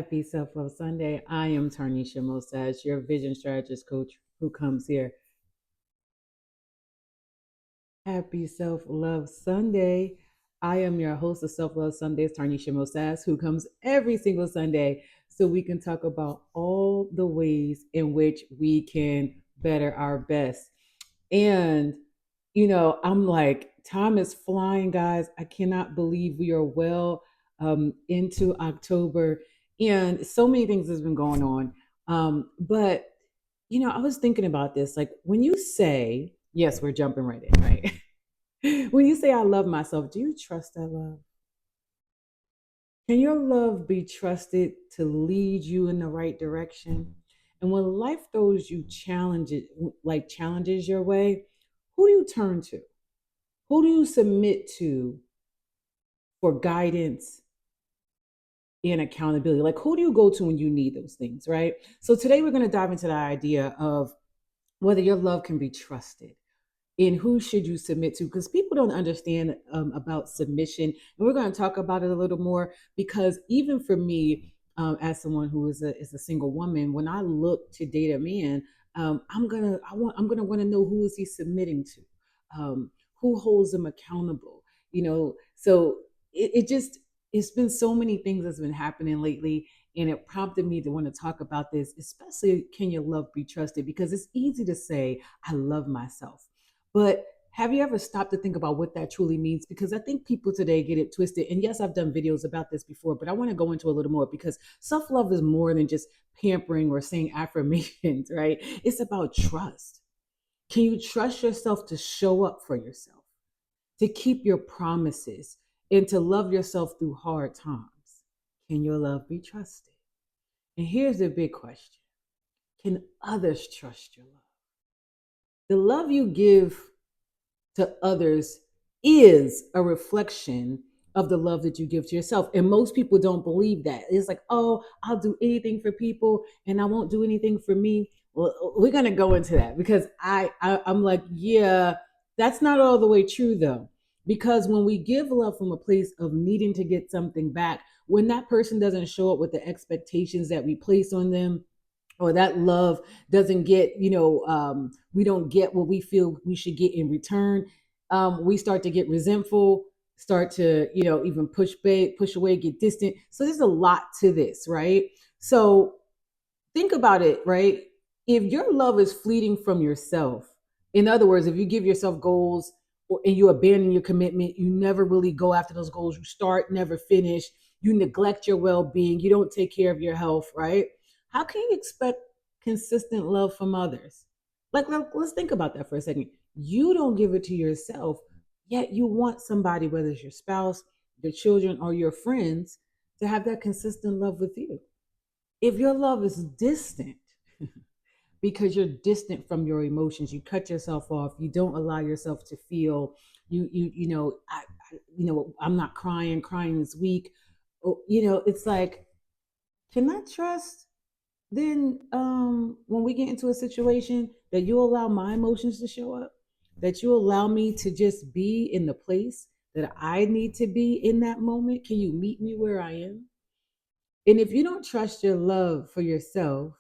Happy Self Love Sunday. I am Tarnisha Mosaz, your vision strategist coach who comes here. Happy Self Love Sunday. I am your host of Self Love Sundays, Tarnisha Mosaz, who comes every single Sunday so we can talk about all the ways in which we can better our best. And, I'm like, time is flying, guys. I cannot believe we are well into October. And so many things has been going on. But, I was thinking about this. Like when you say, yes, we're jumping right in, right? When you say, I love myself, do you trust that love? Can your love be trusted to lead you in the right direction? And when life throws you challenges your way, who do you turn to? Who do you submit to for guidance and accountability? Like who do you go to when you need those things, right? So today we're going to dive into the idea of whether your love can be trusted and who should you submit to, because people don't understand about submission, and we're going to talk about it a little more. Because even for me, as someone who is a single woman, when I look to date a man, I'm gonna want to know, who is he submitting to, who holds him accountable, so it just, it's been so many things that's been happening lately, and it prompted me to want to talk about this, especially, can your love be trusted? Because it's easy to say I love myself, but have you ever stopped to think about what that truly means? Because I think people today get it twisted. And yes, I've done videos about this before, but I want to go into a little more, because self love is more than just pampering or saying affirmations, right? It's about trust. Can you trust yourself to show up for yourself, to keep your promises, and to love yourself through hard times? Can your love be trusted? And here's the big question: can others trust your love? The love you give to others is a reflection of the love that you give to yourself. And most people don't believe that. It's like, oh, I'll do anything for people and I won't do anything for me. Well, we're gonna go into that, because I'm like, yeah, that's not all the way true though. Because when we give love from a place of needing to get something back, when that person doesn't show up with the expectations that we place on them, or that love doesn't get, we don't get what we feel we should get in return, we start to get resentful, start to, even push back, push away, get distant. So there's a lot to this, right? So think about it, right? If your love is fleeting from yourself, in other words, if you give yourself goals, and you abandon your commitment, you never really go after those goals, you start, never finish, you neglect your well-being, you don't take care of your health, right? How can you expect consistent love from others? Like, let's think about that for a second. You don't give it to yourself, yet you want somebody, whether it's your spouse, your children, or your friends, to have that consistent love with you. If your love is distant, because you're distant from your emotions, you cut yourself off, you don't allow yourself to feel, I'm not crying, crying is weak. It's like, can I trust then, when we get into a situation, that you allow my emotions to show up, that you allow me to just be in the place that I need to be in that moment? Can you meet me where I am? And if you don't trust your love for yourself,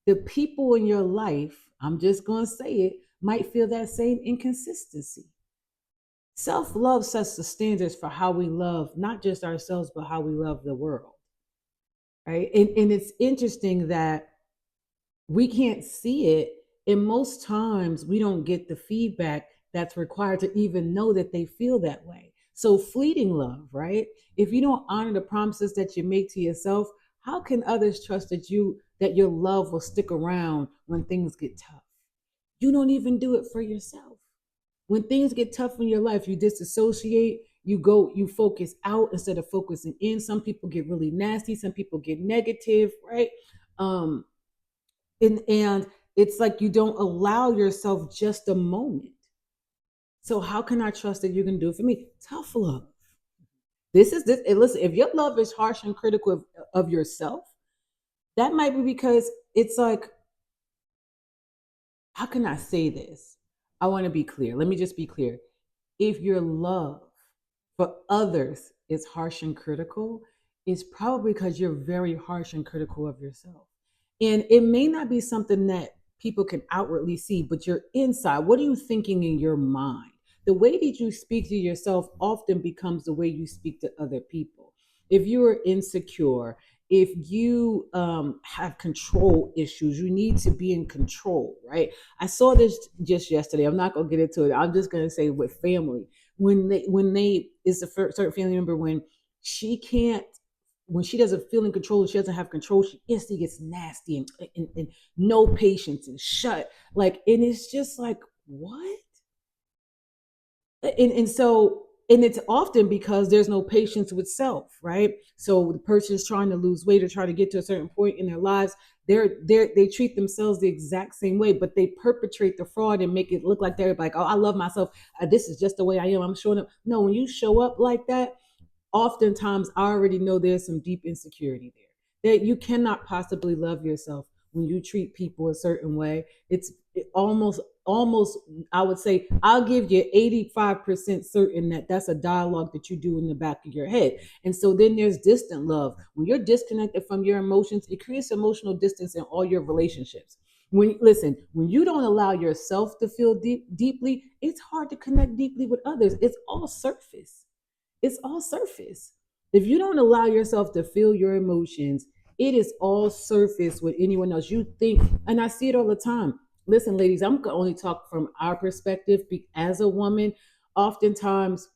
the people in your life, I'm just going to say it, might feel that same inconsistency. Self love sets the standards for how we love not just ourselves, but how we love the world, right? And it's interesting that we can't see it. And most times we don't get the feedback that's required to even know that they feel that way. So, fleeting love, right? If you don't honor the promises that you make to yourself, how can others trust that your love will stick around when things get tough? You don't even do it for yourself. When things get tough in your life, you disassociate, you focus out instead of focusing in. Some people get really nasty, some people get negative, right? Um, and it's like you don't allow yourself just a moment. So how can I trust that you're gonna do it for me? Tough love. This is this. And listen, if your love is harsh and critical of yourself, that might be because it's like, how can I say this? I want to be clear. Let me just be clear. If your love for others is harsh and critical, is probably because you're very harsh and critical of yourself. And it may not be something that people can outwardly see, but you're inside. What are you thinking in your mind? The way that you speak to yourself often becomes the way you speak to other people. If you are insecure, if you have control issues, you need to be in control, right? I saw this just yesterday. I'm not gonna get into it. I'm just gonna say with family, when they is a certain family member, she can't when she doesn't feel in control, she doesn't have control, she instantly gets nasty and no patience and shut. Like, and it's just like, what? And it's often because there's no patience with self, right? So the person is trying to lose weight or try to get to a certain point in their lives. They treat themselves the exact same way, but they perpetrate the fraud and make it look like they're like, oh, I love myself. This is just the way I am. I'm showing up. No, when you show up like that, oftentimes I already know there's some deep insecurity there, that you cannot possibly love yourself when you treat people a certain way. Almost I would say I'll give you 85% certain that that's a dialogue that you do in the back of your head. And so then there's distant love. When you're disconnected from your emotions, it creates emotional distance in all your relationships. When you don't allow yourself to feel deeply, it's hard to connect deeply with others. It's all surface. If you don't allow yourself to feel your emotions, it is all surface with anyone else. You think, and I see it all the time. Listen, ladies, I'm gonna only talk from our perspective as a woman. Oftentimes,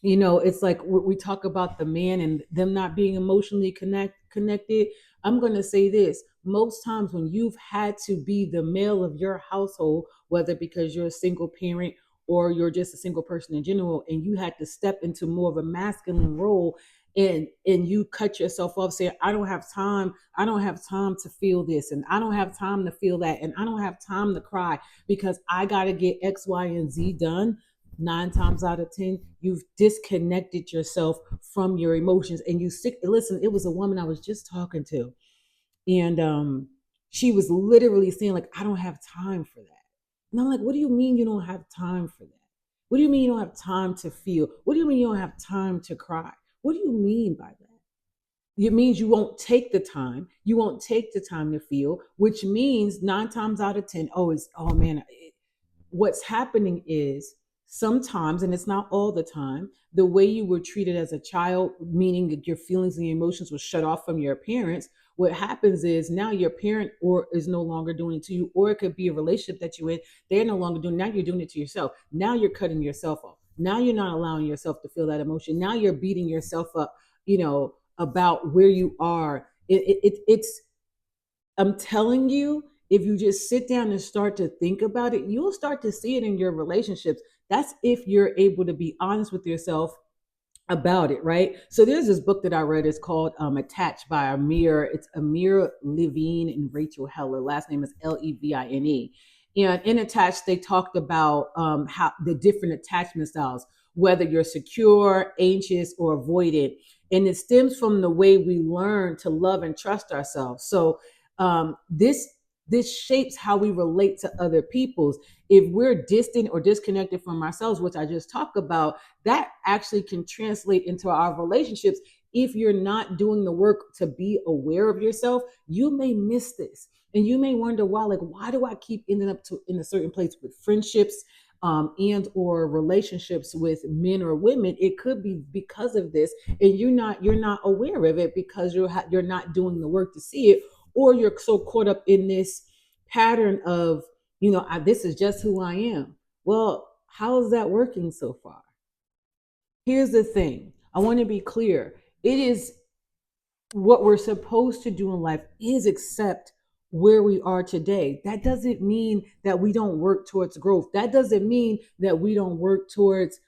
it's like we talk about the man and them not being emotionally connected. I'm going to say this: most times when you've had to be the male of your household, whether because you're a single parent or you're just a single person in general, and you had to step into more of a masculine role, and you cut yourself off saying, I don't have time to feel this, and I don't have time to feel that, and I don't have time to cry because I got to get X, Y, and Z done. 9 times out of 10, you've disconnected yourself from your emotions. And you sick listen, it was a woman I was just talking to, and she was literally saying, like, I don't have time for that. And I'm like, what do you mean you don't have time for that? What do you mean you don't have time to feel? What do you mean you don't have time to cry? What do you mean by that? It means you won't take the time. You won't take the time to feel, which means 9 times out of 10, oh man, what's happening is sometimes, and it's not all the time, the way you were treated as a child, meaning that your feelings and your emotions were shut off from your parents. What happens is now your parent or is no longer doing it to you, or it could be a relationship that you're in. They're no longer doing. Now you're doing it to yourself. Now you're cutting yourself off. Now you're not allowing yourself to feel that emotion. Now you're beating yourself up. About where you are. It's I'm telling you, if you just sit down and start to think about it, you'll start to see it in your relationships. That's if you're able to be honest with yourself about it, right? So there's this book that I read. It's called Attached by Amir. It's Amir Levine and Rachel Heller. Last name is Levine. And in Attached, they talked about how the different attachment styles, whether you're secure, anxious, or avoidant. And it stems from the way we learn to love and trust ourselves. So this shapes how we relate to other people's. If we're distant or disconnected from ourselves, which I just talked about, that actually can translate into our relationships. If you're not doing the work to be aware of yourself, you may miss this. And you may wonder why, like, why do I keep ending up in a certain place with friendships and or relationships with men or women? It could be because of this, and you're not aware of it because you're not doing the work to see it, or you're so caught up in this pattern of, this is just who I am. Well, how is that working so far? Here's the thing. I want to be clear. It is what we're supposed to do in life is accept where we are today. That doesn't mean that we don't work towards growth. That doesn't mean that we don't work towards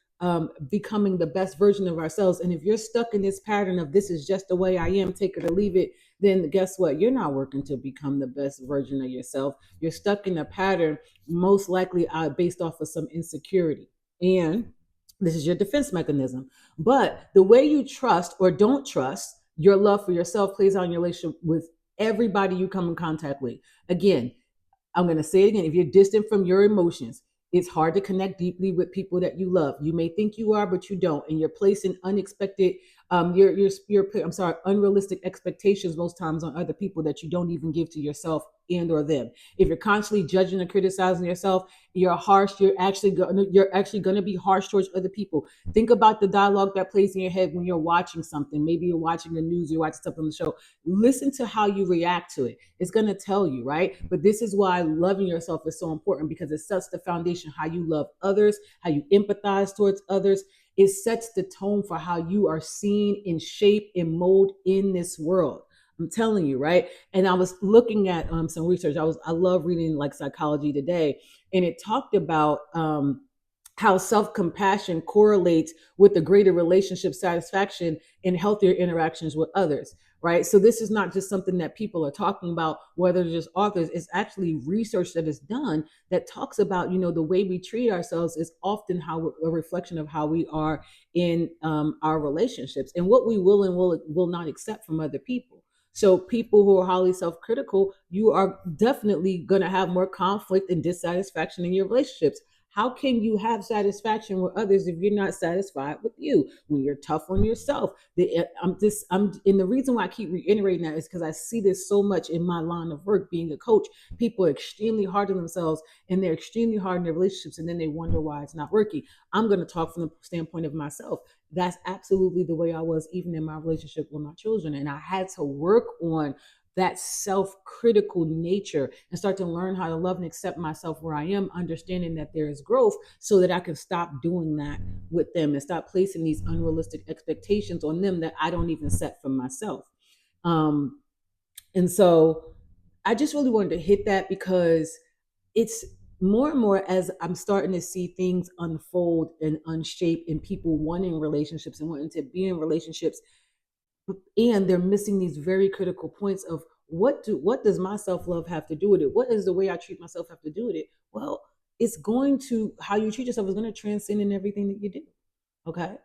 becoming the best version of ourselves. And if you're stuck in this pattern of this is just the way I am, take it or leave it, then guess what? You're not working to become the best version of yourself. You're stuck in a pattern, most likely based off of some insecurity. And this is your defense mechanism. But the way you trust or don't trust your love for yourself plays out in your relationship with everybody you come in contact with. Again, I'm going to say it again. If you're distant from your emotions, It's hard to connect deeply with people that you love. You may think you are, but you don't, and you're placing unexpected, I'm sorry, unrealistic expectations most times on other people that you don't even give to yourself and or them. If you're constantly judging and criticizing yourself, you're harsh. You're actually gonna be harsh towards other people. Think about the dialogue that plays in your head when you're watching something. Maybe you're watching the news, you're watching something on the show. Listen to how you react to it. It's going to tell you, right? But this is why loving yourself is so important, because it sets the foundation how you love others, how you empathize towards others. It sets the tone for how you are seen and shaped and mold in this world. I'm telling you, right? And I was looking at some research. I love reading like Psychology Today, and it talked about how self-compassion correlates with the greater relationship satisfaction and healthier interactions with others, right? So this is not just something that people are talking about, whether it's just authors. It's actually research that is done that talks about, the way we treat ourselves is often how a reflection of how we are in our relationships and what we will and will not accept from other people. So people who are highly self-critical, you are definitely going to have more conflict and dissatisfaction in your relationships. How can you have satisfaction with others if you're not satisfied with you? When you're tough on yourself, and the reason why I keep reiterating that is because I see this so much in my line of work, being a coach. People are extremely hard on themselves, and they're extremely hard in their relationships, and then they wonder why it's not working. I'm going to talk from the standpoint of myself. That's absolutely the way I was, even in my relationship with my children, and I had to work on that self-critical nature and start to learn how to love and accept myself where I am, understanding that there is growth, so that I can stop doing that with them and stop placing these unrealistic expectations on them that I don't even set for myself. Um, and so I just really wanted to hit that, because it's more and more as I'm starting to see things unfold and unshape, and people wanting relationships and wanting to be in relationships, and they're missing these very critical points of what does my self-love have to do with it? What does the way I treat myself have to do with it? Well, it's going to, how you treat yourself is going to transcend in everything that you do. Okay.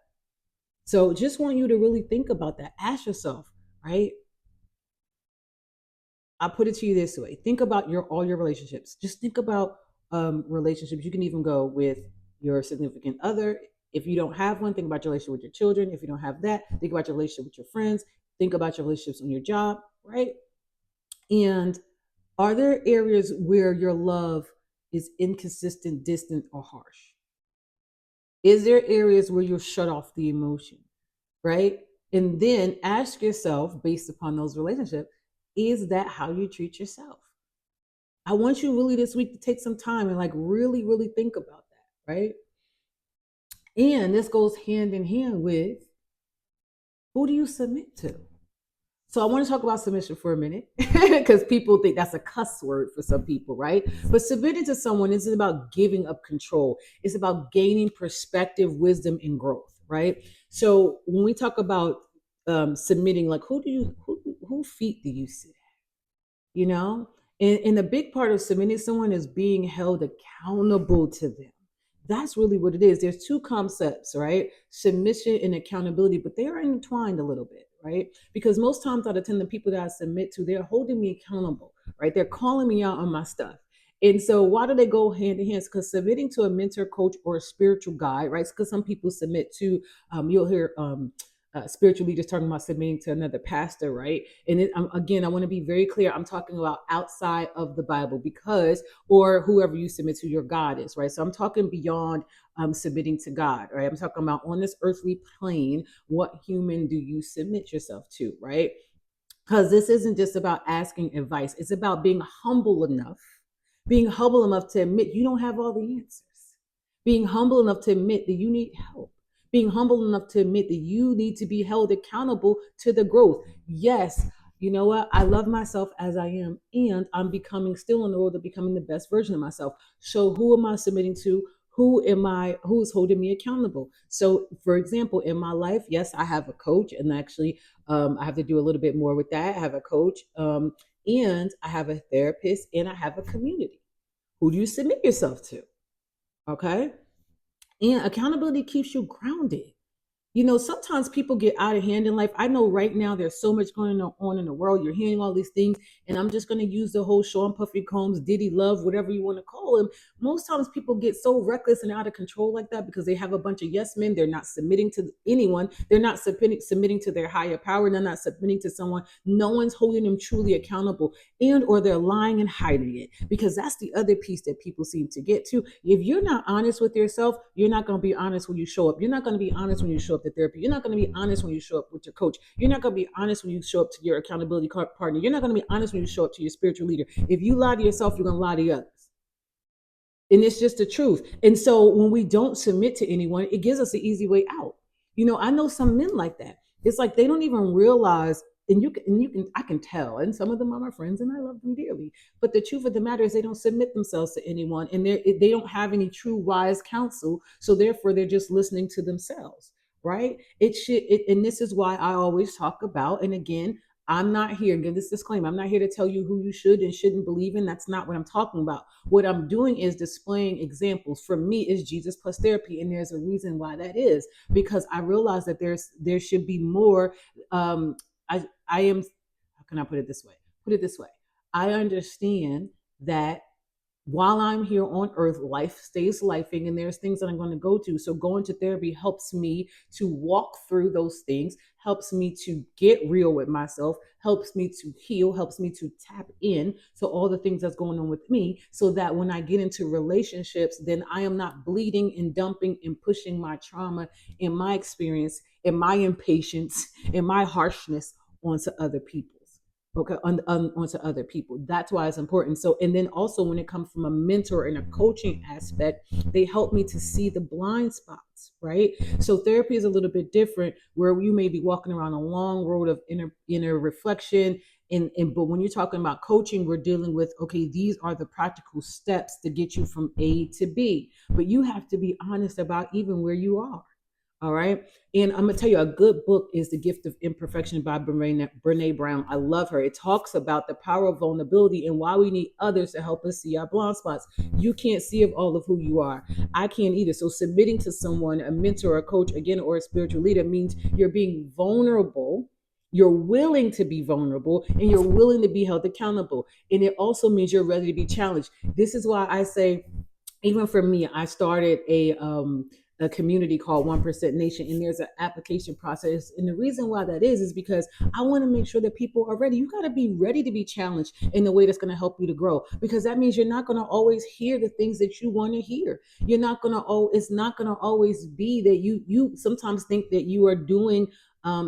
So just want you to really think about that. Ask yourself, right? I'll put it to you this way. Think about all your relationships. Just think about relationships. You can even go with your significant other. If you don't have one, think about your relationship with your children. If you don't have that, think about your relationship with your friends. Think about your relationships on your job, right? And are there areas where your love is inconsistent, distant, or harsh? Is there areas where you'll shut off the emotion, right? And then ask yourself, based upon those relationships, is that how you treat yourself? I want you really this week to take some time and like really, really think about that, right? And this goes hand in hand with, who do you submit to? So I want to talk about submission for a minute, because people think that's a cuss word for some people, right? But submitting to someone isn't about giving up control. It's about gaining perspective, wisdom, and growth, right? So when we talk about submitting, like who feet do you sit at? You know, and a big part of submitting someone is being held accountable to them. That's really what it is. There's two concepts, right? Submission and accountability, but they are intertwined a little bit, right? Because most times out of 10, the people that I submit to, they're holding me accountable, right? They're calling me out on my stuff. And so why do they go hand in hand? Because submitting to a mentor, coach, or a spiritual guide, right? Because some people submit to, you'll hear spiritual leaders talking about submitting to another pastor, right? And again, I want to be very clear. I'm talking about outside of the Bible, because, or whoever you submit to, your God is, right? So I'm talking beyond submitting to God, right? I'm talking about on this earthly plane, what human do you submit yourself to, right? Because this isn't just about asking advice. It's about being humble enough to admit you don't have all the answers, being humble enough to admit that you need help, being humble enough to admit that you need to be held accountable to the growth. Yes, you know what? I love myself as I am, and I'm becoming, still on the road to becoming the best version of myself. So who am I submitting to? Who's holding me accountable? So for example, in my life, yes, I have a coach, and actually I have to do a little bit more with that. I have a coach, and I have a therapist, and I have a community. Who do you submit yourself to? Okay. And accountability keeps you grounded. Sometimes people get out of hand in life. I know right now there's so much going on in the world. You're hearing all these things, and I'm just going to use the whole Sean Puffy Combs, Diddy Love, whatever you want to call him. Most times people get so reckless and out of control like that because they have a bunch of yes men. They're not submitting to anyone. They're not submitting to their higher power. They're not submitting to someone. No one's holding them truly accountable, and or they're lying and hiding it, because that's the other piece that people seem to get to. If you're not honest with yourself, you're not going to be honest when you show up. You're not going to be honest when you show up to therapy. You're not going to be honest when you show up with your coach. You're not going to be honest when you show up to your accountability partner. You're not going to be honest when you show up to your spiritual leader. If you lie to yourself, you're going to lie to others. And it's just the truth. And so when we don't submit to anyone, it gives us an easy way out. I know some men like that. It's like they don't even realize, and I can tell, and some of them are my friends and I love them dearly. But the truth of the matter is they don't submit themselves to anyone, and they don't have any true wise counsel. So therefore they're just listening to themselves. Right? And this is why I always talk about, and again, I'm not here, give this disclaimer, I'm not here to tell you who you should and shouldn't believe in. That's not what I'm talking about. What I'm doing is displaying examples. For me, is Jesus plus therapy, and there's a reason why that is, because I realize that there should be more. I am. How can I put it this way? Put it this way. I understand that while I'm here on earth, life stays lifing, and there's things that I'm going to go to. So going to therapy helps me to walk through those things, helps me to get real with myself, helps me to heal, helps me to tap in to all the things that's going on with me, so that when I get into relationships, then I am not bleeding and dumping and pushing my trauma and my experience and my impatience and my harshness onto other people. Okay, onto other people. That's why it's important. So, and then also when it comes from a mentor and a coaching aspect, they help me to see the blind spots, right? So therapy is a little bit different, where you may be walking around a long road of inner reflection. But when you're talking about coaching, we're dealing with, okay, these are the practical steps to get you from A to B. But you have to be honest about even where you are. All right. And I'm going to tell you, a good book is The Gift of Imperfection by Brene Brown. I love her. It talks about the power of vulnerability and why we need others to help us see our blind spots. You can't see of all of who you are. I can't either. So submitting to someone, a mentor, a coach, again, or a spiritual leader, means you're being vulnerable. You're willing to be vulnerable, and you're willing to be held accountable. And it also means you're ready to be challenged. This is why I say, even for me, I started a community called 1% Nation, and there's an application process. And the reason why that is because I want to make sure that people are ready. You got to be ready to be challenged in the way that's going to help you to grow, because that means you're not going to always hear the things that you want to hear. You're not going to, it's not going to always be that you sometimes think that you are doing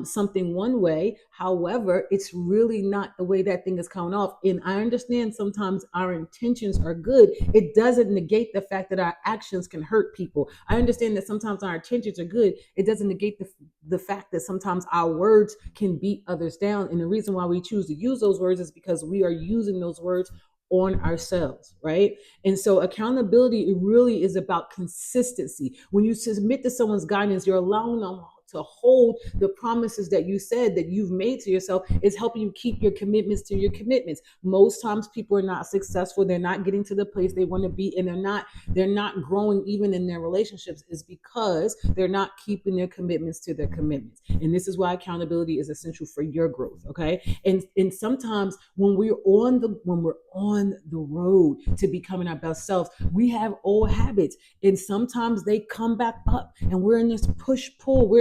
something one way. However, it's really not the way that thing is coming off. And I understand sometimes our intentions are good. It doesn't negate the fact that our actions can hurt people. I understand that sometimes our intentions are good. It doesn't negate the fact that sometimes our words can beat others down. And the reason why we choose to use those words is because we are using those words on ourselves, right? And so accountability, it really is about consistency. When you submit to someone's guidance, you're allowing them to hold the promises that you said that you've made to yourself. Is helping you keep your commitments to your commitments. Most times people are not successful. They're not getting to the place they want to be, and they're not growing even in their relationships, is because they're not keeping their commitments to their commitments. And this is why accountability is essential for your growth. Okay. And sometimes when we're on the road to becoming our best selves, we have old habits, and sometimes they come back up, and we're in this push pull.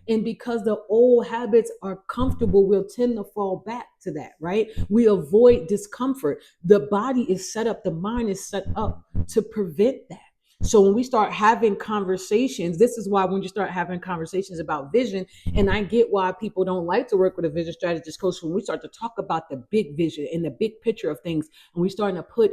And because the old habits are comfortable, we'll tend to fall back to that, right? We avoid discomfort. The body is set up, the mind is set up to prevent that. So when we start having conversations, this is why when you start having conversations about vision, and I get why people don't like to work with a vision strategist coach, when we start to talk about the big vision and the big picture of things, and we starting to put,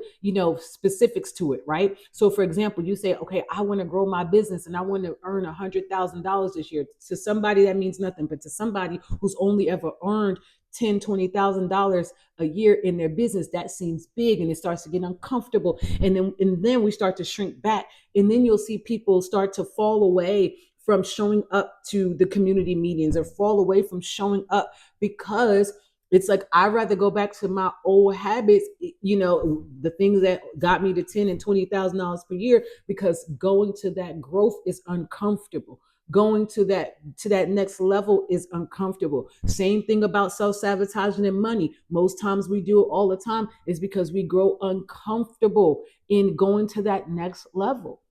specifics to it, right? So for example, you say, okay, I want to grow my business and I want to earn $100,000 this year. To somebody that means nothing, but to somebody who's only ever earned $10,000-$20,000 a year in their business, that seems big, and it starts to get uncomfortable. And then we start to shrink back, and then you'll see people start to fall away from showing up to the community meetings, or fall away from showing up, because it's like, I'd rather go back to my old habits, the things that got me to $10,000 and $20,000 per year, because going to that growth is uncomfortable. Going to that next level is uncomfortable. Same thing about self-sabotaging and money. Most times we do it all the time is because we grow uncomfortable in going to that next level.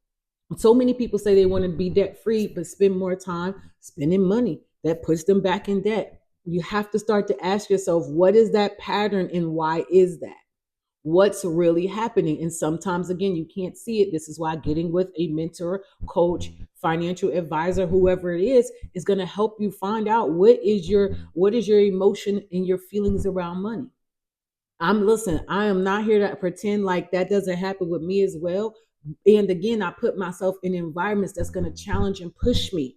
So many people say they want to be debt free, but spend more time spending money. That puts them back in debt. You have to start to ask yourself, what is that pattern and why is that? What's really happening? And sometimes, again, you can't see it. This is why getting with a mentor, coach, financial advisor, whoever it is going to help you find out what is your emotion and your feelings around money. Listen, I am not here to pretend like that doesn't happen with me as well. And again, I put myself in environments that's going to challenge and push me,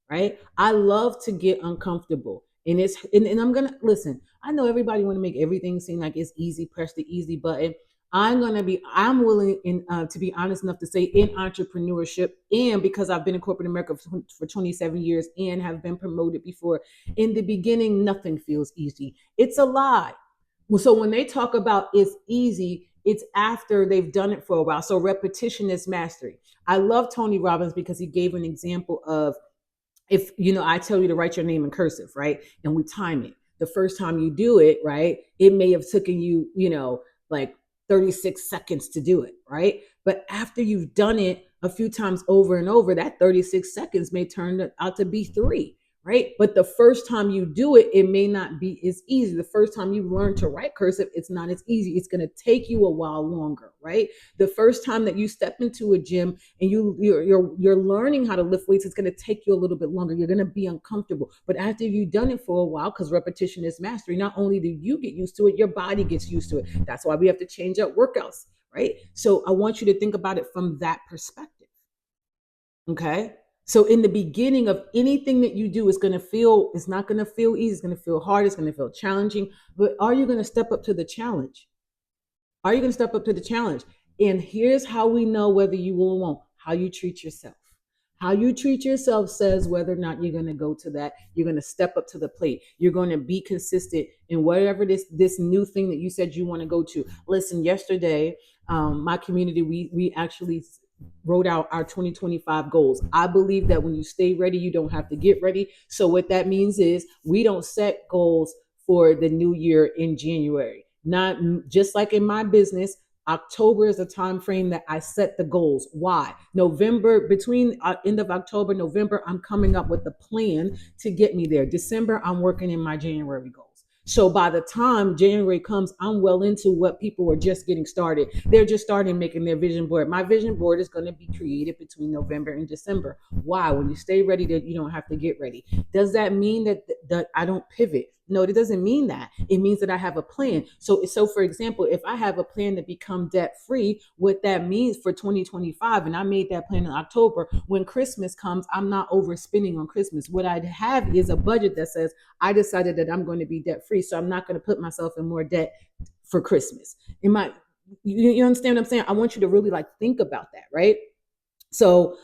right? I love to get uncomfortable. And I'm gonna listen. I know everybody want to make everything seem like it's easy, press the easy button. I'm willing to be honest enough to say in entrepreneurship, and because I've been in corporate America for 27 years and have been promoted before, in the beginning, nothing feels easy. It's a lie. So when they talk about it's easy, it's after they've done it for a while. So repetition is mastery. I love Tony Robbins because he gave an example of, if I tell you to write your name in cursive, right? And we time it. The first time you do it, right, it may have taken you, like 36 seconds to do it, right? But after you've done it a few times over and over, that 36 seconds may turn out to be 3, right? But the first time you do it, it may not be as easy. The first time you learn to write cursive, it's not as easy. It's going to take you a while longer, right? The first time that you step into a gym and you're learning how to lift weights, it's going to take you a little bit longer. You're going to be uncomfortable. But after you've done it for a while, because repetition is mastery, not only do you get used to it, your body gets used to it. That's why we have to change up workouts, right? So I want you to think about it from that perspective. Okay. So in the beginning of anything that you do, it's not going to feel easy. It's going to feel hard. It's going to feel challenging. But are you going to step up to the challenge? Are you going to step up to the challenge? And here's how we know whether you will or won't: how you treat yourself. How you treat yourself says whether or not you're going to go to that. You're going to step up to the plate. You're going to be consistent in whatever this new thing that you said you want to go to. Listen, yesterday, my community, we actually wrote out our 2025 goals. I believe that when you stay ready, you don't have to get ready. So what that means is we don't set goals for the new year in January. Not just like in my business, October is a time frame that I set the goals. Why? November, between end of October, November, I'm coming up with a plan to get me there. December, I'm working in my January goals. So by the time January comes, I'm well into what people are just getting started. They're just starting making their vision board. My vision board is going to be created between November and December. Why? When you stay ready, that you don't have to get ready. Does that mean that I don't pivot? No, it doesn't mean that. It means that I have a plan. So for example, if I have a plan to become debt free, what that means for 2025, and I made that plan in October, when Christmas comes, I'm not overspending on Christmas. What I have is a budget that says I decided that I'm going to be debt free, so I'm not going to put myself in more debt for Christmas. You understand what I'm saying? I want you to really think about that, right? So,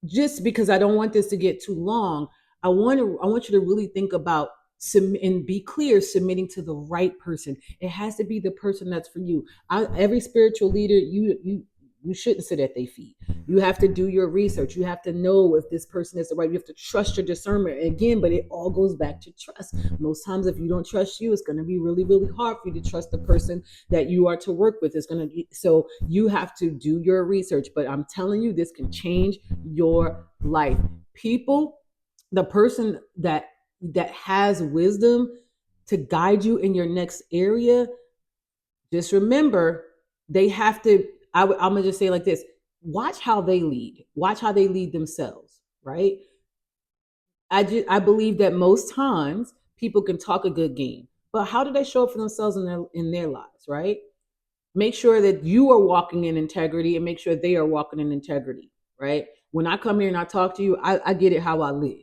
just because I don't want this to get too long, I want you to really think about and be clear, submitting to the right person. It has to be the person that's for you. Every spiritual leader, you shouldn't sit at their feet. You have to do your research. You have to know if this person is the right. You have to trust your discernment. Again, but it all goes back to trust. Most times, if you don't trust you, it's going to be really, really hard for you to trust the person that you are to work with. So you have to do your research. But I'm telling you, this can change your life. The person that has wisdom to guide you in your next area, just remember, they have to, I'm going to just say it like this: watch how they lead themselves, right? I believe that most times people can talk a good game, but how do they show up for themselves in their lives, right? Make sure that you are walking in integrity and make sure they are walking in integrity, right? When I come here and I talk to you, I get it how I live.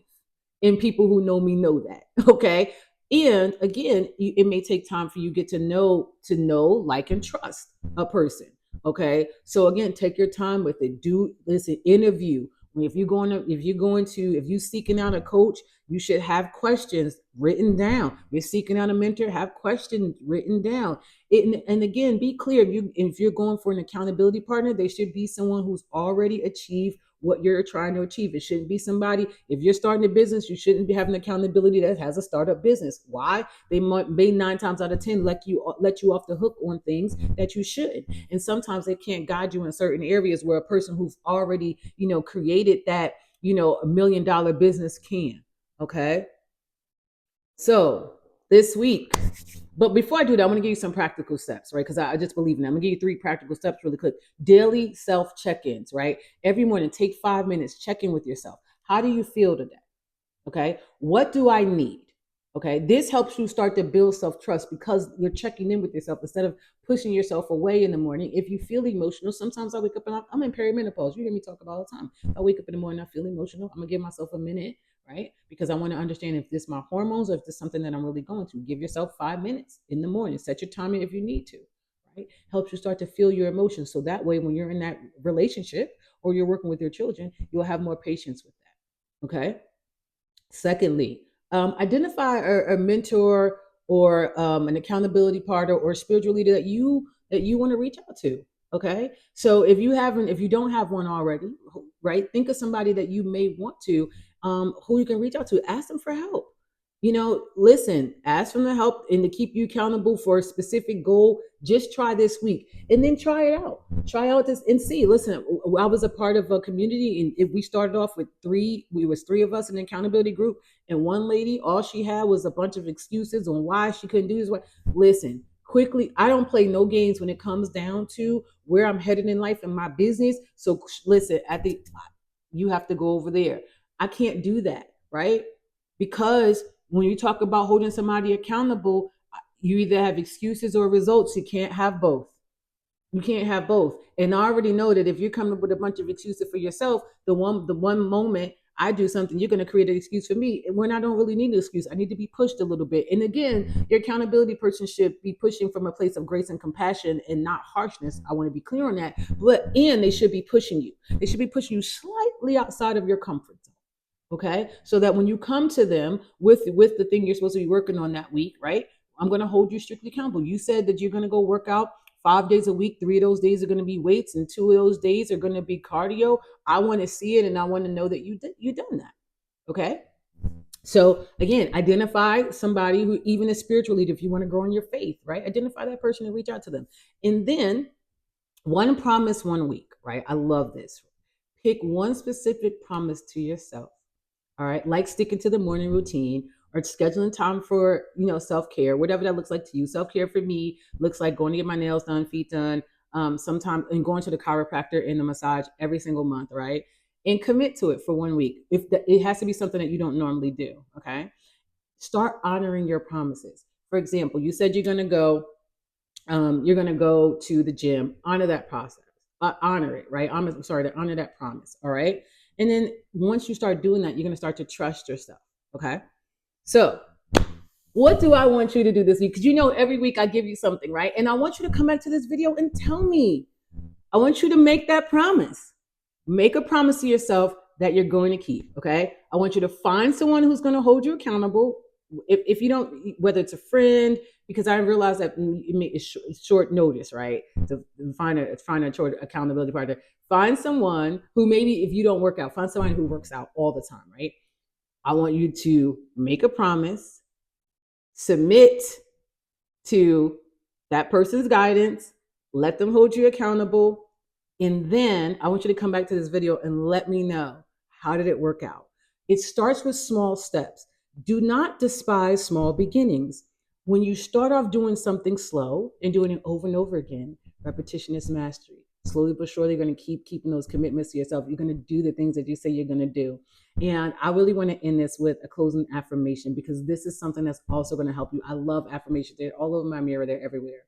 And people who know me know that, okay? And again, it may take time for you get to know, like, and trust a person, okay? So again, take your time with it. Interview. If you're seeking out a coach, you should have questions written down. You're seeking out a mentor, have questions written down. And again, be clear. If you're going for an accountability partner, they should be someone who's already achieved what you're trying to achieve. It shouldn't be somebody, if you're starting a business, you shouldn't be having accountability that has a startup business. Why? They may 9 times out of 10 let you off the hook on things that you should. And sometimes they can't guide you in certain areas where a person who's already, created that, $1 million business can. Okay. So this week, but before I do that, I want to give you some practical steps, right? Because I just believe in that. I'm gonna give you 3 practical steps really quick. Daily self check-ins, right? Every morning, take 5 minutes, check in with yourself. How do you feel today? Okay. What do I need? Okay. This helps you start to build self trust because you're checking in with yourself instead of pushing yourself away in the morning. If you feel emotional, sometimes I wake up and I'm in perimenopause. You hear me talk about all the time. I wake up in the morning, I feel emotional. I'm going to give myself a minute, right? Because I want to understand if this is my hormones or if this is something that I'm really going to. Give yourself 5 minutes in the morning. Set your timer if you need to, right? Helps you start to feel your emotions. So that way, when you're in that relationship or you're working with your children, you'll have more patience with that. Okay. Secondly, identify a mentor or an accountability partner or spiritual leader that you want to reach out to. Okay, so if you don't have one already, right? Think of somebody that you may want to, who you can reach out to. Ask them for help. Listen, ask them to help and to keep you accountable for a specific goal. Just try this week and then try it out. Try out this and see. Listen, I was a part of a community, and if we started off with we was 3 of us in an accountability group, and one lady, all she had was a bunch of excuses on why she couldn't do this. Listen, quickly, I don't play no games when it comes down to where I'm headed in life and my business. So listen, you have to go over there. I can't do that, right? Because when you talk about holding somebody accountable, you either have excuses or results. You can't have both. You can't have both. And I already know that if you're coming up with a bunch of excuses for yourself, the one moment I do something, you're going to create an excuse for me. And when I don't really need an excuse, I need to be pushed a little bit. And again, your accountability person should be pushing from a place of grace and compassion and not harshness. I want to be clear on that. And they should be pushing you. They should be pushing you slightly outside of your comfort zone. Okay, so that when you come to them with the thing you're supposed to be working on that week, right? I'm going to hold you strictly accountable. You said that you're going to go work out 5 days a week. 3 of those days are going to be weights, and 2 of those days are going to be cardio. I want to see it, and I want to know that you done that. Okay. So again, identify somebody who, even a spiritual leader, if you want to grow in your faith, right? Identify that person and reach out to them. And then one promise 1 week, right? I love this. Pick one specific promise to yourself. All right, like sticking to the morning routine or scheduling time for self-care, whatever that looks like to you. Self-care for me looks like going to get my nails done, feet done, sometime, and going to the chiropractor and the massage every single month, right? And commit to it for 1 week. It has to be something that you don't normally do. Okay, start honoring your promises. For example, you said you're gonna go to the gym. Honor that process. Honor it, right? I'm sorry, to honor that promise. All right. And then once you start doing that, you're gonna start to trust yourself. Okay. So what do I want you to do this week? Because every week I give you something, right? And I want you to come back to this video and tell me. I want you to make that promise. Make a promise to yourself that you're going to keep. Okay. I want you to find someone who's going to hold you accountable. If you don't, whether it's a friend, because I realize that it's short notice, right? To find a short accountability partner. Find someone who, maybe if you don't work out, find someone who works out all the time, right? I want you to make a promise, submit to that person's guidance, let them hold you accountable, and then I want you to come back to this video and let me know, how did it work out? It starts with small steps. Do not despise small beginnings. When you start off doing something slow and doing it over and over again, repetition is mastery. Slowly but surely, you're going to keep keeping those commitments to yourself. You're going to do the things that you say you're going to do. And I really want to end this with a closing affirmation, because this is something that's also going to help you. I love affirmations. They're all over my mirror. They're everywhere.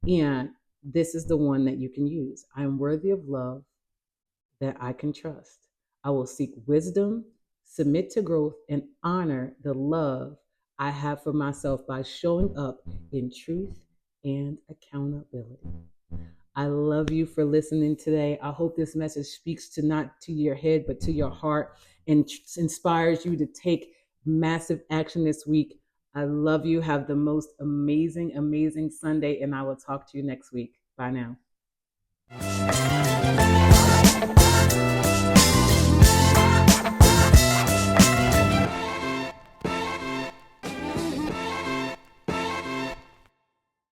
And this is the one that you can use. I am worthy of love that I can trust. I will seek wisdom, submit to growth, and honor the love I have for myself by showing up in truth and accountability. I love you for listening today. I hope this message speaks to, not to your head, but to your heart, and inspires you to take massive action this week. I love you. Have the most amazing, amazing Sunday, and I will talk to you next week. Bye now.